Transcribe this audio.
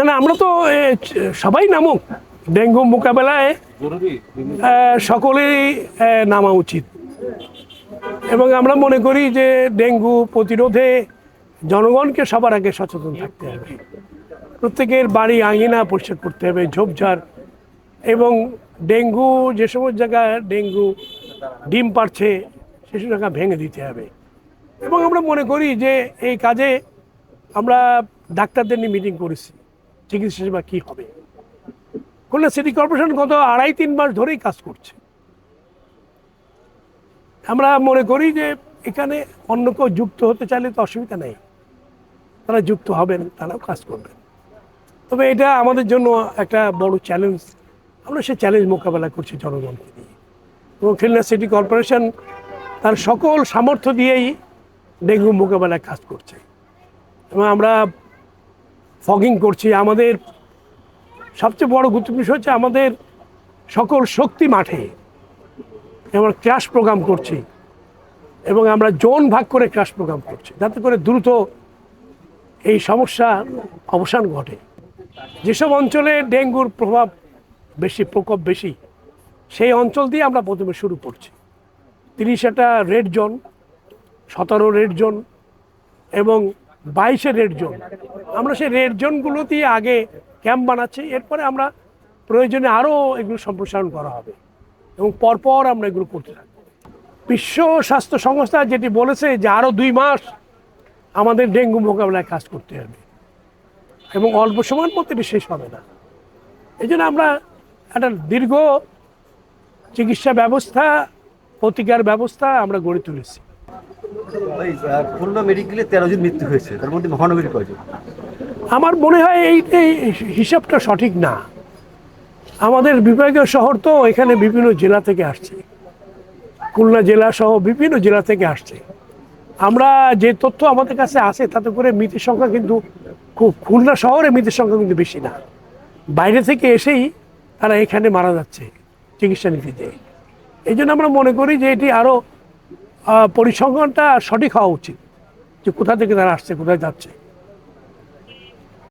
না আমরা তো সবাই নামুক, ডেঙ্গু মোকাবেলায় সকলেই নামা উচিত। এবং আমরা মনে করি যে ডেঙ্গু প্রতিরোধে জনগণকে সবার আগে সচেতন থাকতে হবে। প্রত্যেকের বাড়ি আঙিনা পরিষ্কার করতে হবে, ঝোপঝাড়। এবং ডেঙ্গু যে সমস্ত জায়গায় ডেঙ্গু ডিম পাড়ছে সেসব জায়গা ভেঙে দিতে হবে। এবং আমরা মনে করি যে এই কাজে আমরা ডাক্তারদের নিয়ে মিটিং করেছি, চিকিৎসা সেবা কী হবে। খুলনা সিটি কর্পোরেশন গত 2.5-3 মাস ধরেই কাজ করছে। আমরা মনে করি যে এখানে অন্য কেউ যুক্ত হতে চাইলে তো অসুবিধা নেই, তারা যুক্ত হবেন, তারাও কাজ করবেন। তবে এটা আমাদের জন্য একটা বড় চ্যালেঞ্জ। আমরা সেই চ্যালেঞ্জ মোকাবেলা করছি জনগণকে নিয়ে। এবং খুলনা সিটি কর্পোরেশন তার সকল সামর্থ্য দিয়েই ডেঙ্গু মোকাবেলায় কাজ করছে। এবং আমরা ফগিং করছি। আমাদের সবচেয়ে বড় গুরুত্বপূর্ণ বিষয় হচ্ছে আমাদের সকল শক্তি মাঠে আমরা ক্রাশ প্রোগ্রাম করছি। এবং আমরা জোন ভাগ করে ক্রাশ প্রোগ্রাম করছি, যাতে করে দ্রুত এই সমস্যার অবসান ঘটে। যেসব অঞ্চলে ডেঙ্গুর প্রভাব বেশি, প্রকোপ বেশি, সেই অঞ্চল দিয়ে আমরা প্রথমে শুরু করছি। 30টা রেড জোন, 17 রেড জোন এবং 22 রেড জোন। আমরা সেই রেড জোনগুলো দিয়ে আগে ক্যাম্প বানাচ্ছি। এরপরে আমরা প্রয়োজনে আরও এগুলো সম্প্রসারণ করা হবে এবং পরপর আমরা এগুলো করতে থাকব। বিশ্ব স্বাস্থ্য সংস্থা যেটি বলেছে যে আরও 2 মাস আমাদের ডেঙ্গু মোকাবেলায় কাজ করতে হবে এবং অল্প সময়ের মধ্যে এটি শেষ হবে না। এই জন্য আমরা একটা দীর্ঘ চিকিৎসা ব্যবস্থা, প্রতিকার ব্যবস্থা আমরা গড়ে তুলেছি। খুলনা মেডিকেলে 13 জন মৃত্যু হয়েছে, তার মধ্যে মহানগরী কয়জন? আমার মনে হয় এই হিসাবটা সঠিক না। আমাদের বিভাগীয় শহর তো এখানে বিভিন্ন জেলা থেকে আসছে, খুলনা জেলা সহ বিভিন্ন জেলা থেকে আসছে। আমরা যে তথ্য আমাদের কাছে আসে তাতে করে মৃতের সংখ্যা কিন্তু খুলনা শহরে মৃতের সংখ্যা কিন্তু বেশি না। বাইরে থেকে এসেই তারা এখানে মারা যাচ্ছে চিকিৎসা নিতে যেয়ে। এই জন্য আমরা মনে করি যে এটি আরও পরিসংখ্যানটা সঠিক হওয়া উচিত, যে কোথা থেকে তারা আসছে, কোথায় যাচ্ছে।